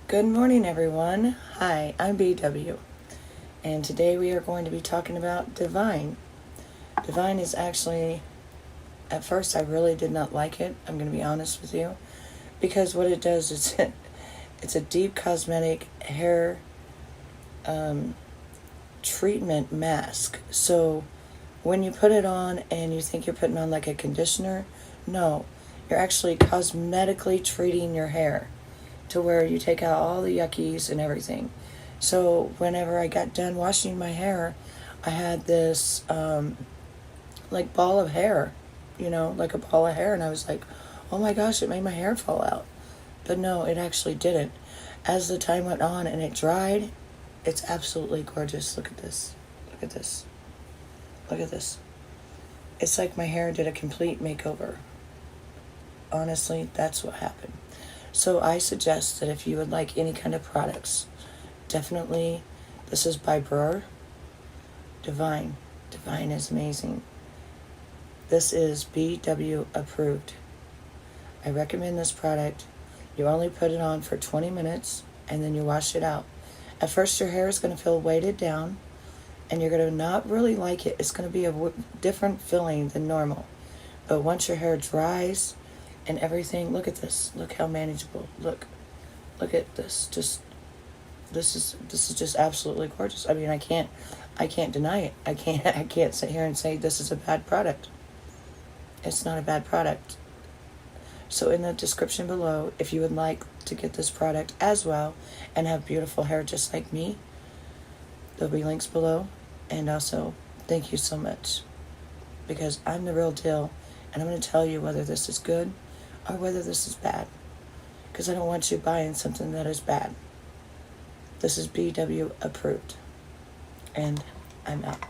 Good morning, everyone. Hi, I'm BW, and today we are going to be talking about Divine. Divine is actually, at first, I really did not like it. I'm going to be honest with you, because what it does is it's a deep cosmetic hair treatment mask. So when you put it on and you think you're putting on like a conditioner, no, you're actually cosmetically treating your hair to where you take out all the yuckies and everything. So whenever I got done washing my hair, I had this like ball of hair, like a ball of hair, and I was like, oh my gosh, it made my hair fall out. But no, it actually didn't. As the time went on and it dried, it's absolutely gorgeous. Look at this. Look at this. Look at this. It's like my hair did a complete makeover. Honestly, that's what happened. So I suggest that if you would like any kind of products, definitely, this is by Brae. Divine. Divine is amazing. This is BW approved. I recommend this product. You only put it on for 20 minutes and then you wash it out. At first your hair is going to feel weighted down and you're going to not really like it. It's going to be a different feeling than normal. But once your hair dries and everything, look at this. Look how manageable. Look at this. This is just absolutely gorgeous. I mean, I can't deny it. I can't sit here and say this is a bad product. It's not a bad product. So in the description below, if you would like to get this product as well and have beautiful hair just like me, there'll be links below. And also, thank you so much, because I'm the real deal, and I'm going to tell you whether this is good or whether this is bad, because I don't want you buying something that is bad. This is BW approved, and I'm out.